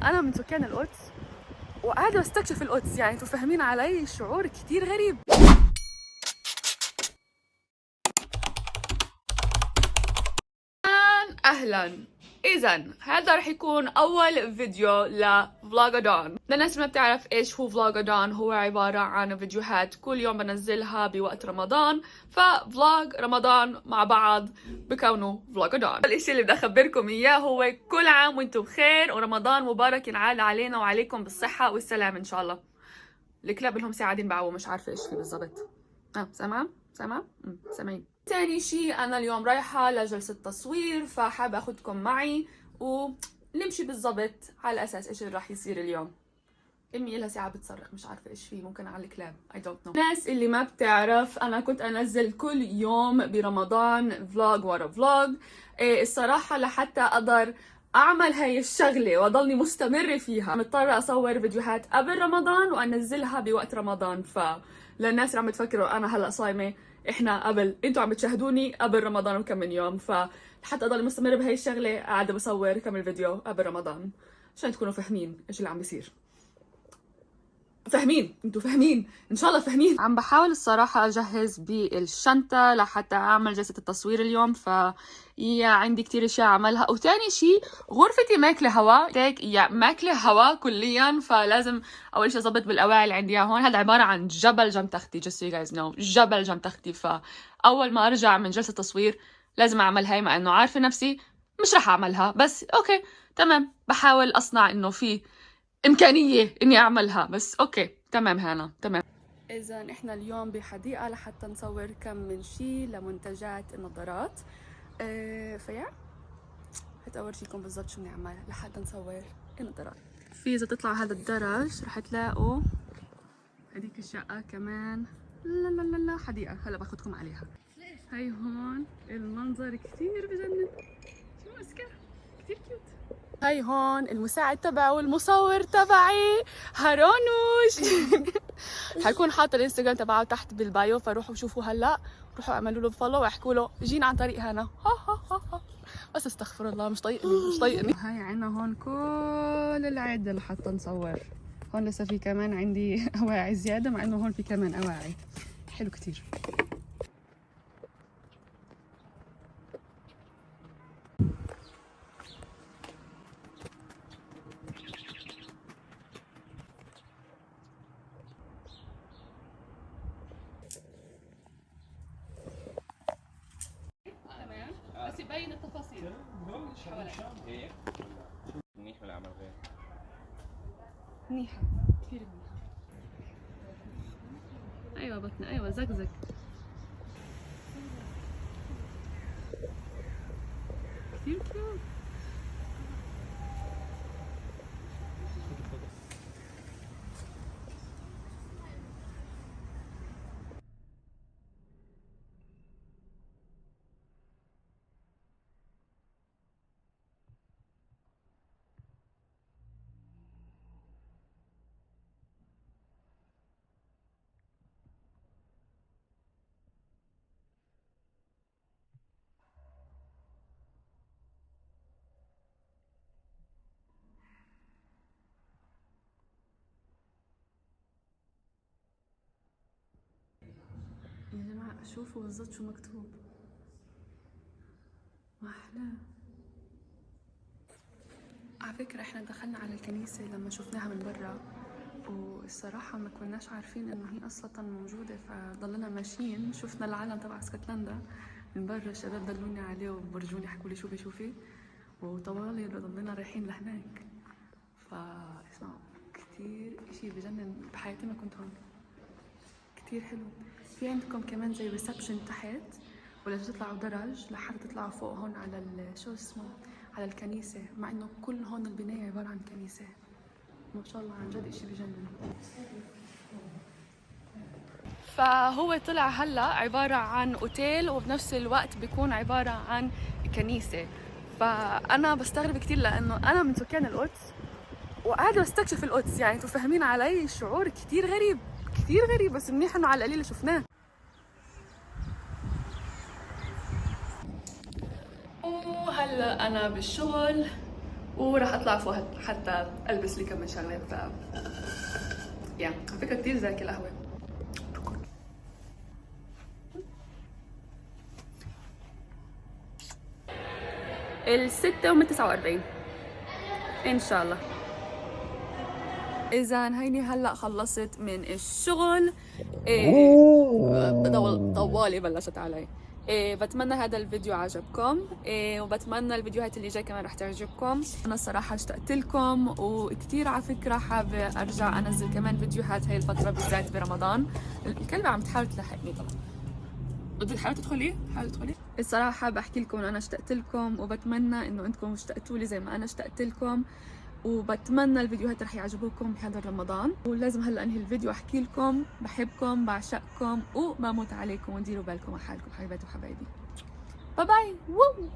انا من سكان القدس وقاعده بستكشف القدس، يعني انتوا فاهمين علي؟ شعور كتير غريب. اهلا. اذا هذا رح يكون اول فيديو لفلوغادون. للناس اللي ما بتعرف ايش هو فلوغادون، هو عبارة عن فيديوهات كل يوم بنزلها بوقت رمضان، ففلوغ رمضان مع بعض بكونوا فلوغادون. الاشي اللي بدي اخبركم اياه هو كل عام وانتم بخير ورمضان مبارك ينعاد علينا وعليكم بالصحة والسلام ان شاء الله. الكلاب لهم ساعدين بعووا، مش عارفة ايش في بالضبط. سامعة؟ سامعين. تاني شي، انا اليوم رايحة لجلسة تصوير، فحابة اخدكم معي ونمشي بالضبط على اساس ايش اللي راح يصير اليوم. امي لها ساعة بتصرخ، مش عارفة ايش فيه، ممكن على الكلاب، I don't know. الناس اللي ما بتعرف، انا كنت انزل كل يوم برمضان فلوج ورا فلوج. الصراحة لحتى اقدر اعمل هاي الشغلة واضلني مستمرة فيها مضطرة اصور فيديوهات قبل رمضان وانزلها بوقت رمضان. للناس اللي عم تفكروا انا هلا صايمة، احنا قبل، انتوا عم تشاهدوني قبل رمضان بكم من يوم، فلحتى اضل مستمرة بهاي الشغلة قاعدة بصور كم فيديو قبل رمضان عشان تكونوا فاهمين ايش اللي عم بيصير. فاهمين؟ انتوا فاهمين؟ ان شاء الله فاهمين. عم بحاول الصراحة اجهز بالشنطة لحتى اعمل جلسة التصوير اليوم، عندي كتير اشياء اعملها. وتاني شي، غرفتي ماكلة هواء، ماكلة هواء كليا، فلازم اول شي اظبط بالاواعي اللي عندي هون. هذا عبارة عن جبل جنب تختي، just so you guys know، جبل جنب تختي. فاول ما ارجع من جلسة تصوير لازم اعمل هاي، مع انه عارفة نفسي مش رح اعملها، بس اوكي تمام، بحاول اصنع انه في إمكانية إني أعملها، بس أوكي تمام هانا تمام. إذا إحنا اليوم بحديقة لحتى نصور كم من شي لمنتجات النظارات. فيا هتورجيكم بالضبط شو بنعمل لحتى نصور النظارات. إذا تطلع هذا الدرج رح تلاقوا هديك الشقة كمان. لا لا لا لا، حديقة هلا باخدكم عليها. هاي هون المنظر كثير بجنن. شو ماسكة كثير كيوت. هاي هون المساعد تبعي والمصور تبعي هارونوش. حيكون حاطه الانستغرام تبعه تحت بالبايو، فروحوا شوفوا هلا، روحوا اعملوا له فولو واحكوا له جينا عن طريق هنا. بس استغفر الله، مش طايقني. هاي عنا هون كل العدة لحتى نصور. هون لسه في كمان عندي اواعي زياده، مع انه هون في كمان اواعي. حلو كتير. بس يبين التفاصيل حوالي. منيح ولا عمل غير؟ منيحة، كثير منيحة. أيوة بطني، أيوة زقزق. كثير كيوت. يا جماعة شوفوا بالضبط شو مكتوب، ما أحلاه. على فكرة احنا دخلنا على الكنيسة لما شفناها من برا، والصراحة ما كناش عارفين انه هي اصلا موجودة، فضلنا ماشيين شفنا العالم تبع اسكتلندا من برا. الشباب دلوني عليه وبرجوني حكولي شوفي شوفي، وطوالي ضلينا رايحين لهناك. اسمعوا، كتير اشي بجنن، بحياتي ما كنت هون. كتير حلو. في عندكم كمان زي ريسبشن تحت، ولا تطلعوا درج لحتى تطلعوا فوق هون على شو اسمه، على الكنيسة، مع انه كل هون البناية عبارة عن كنيسة. ما شاء الله عن جد اشي بجنن. فهو طلع هلا عبارة عن اوتيل وبنفس الوقت بيكون عبارة عن كنيسة. فأنا بستغرب كتير لأنه أنا من سكان القدس وقاعدة بستكشف القدس، يعني انتوا فاهمين علي؟ شعور كتير غريب، كتير غريب، بس منيح انه على القليل شفناه. وهلا انا بالشغل وراح اطلع فوق حتى البس لي كم من شغله. ف على فكره كثير زاكي القهوه. ال6:49 ان شاء الله. اذا هيني هلا خلصت من الشغل. طوالي بلشت علي. بتمنى هذا الفيديو عجبكم. وبتمنى الفيديوهات اللي جاي كمان رح تعجبكم. انا الصراحه اشتقت لكم وكثير على فكره حابه ارجع انزل كمان فيديوهات هاي الفتره بالذات برمضان. الكلبه عم تحاول تلحقني طبعا. بدك تحاولي تدخلي؟ حاولي تدخلي. الصراحه بحكي لكم انا اشتقت لكم وبتمنى انه انتم اشتقتوا لي زي ما انا اشتقت لكم. وبتمنى الفيديوهات رح يعجبوكم بهذا رمضان. ولازم هلا انهي الفيديو احكي لكم بحبكم بعشقكم وبموت عليكم وديروا بالكم على حالكم حبيباتي وحبايبي. باي باي.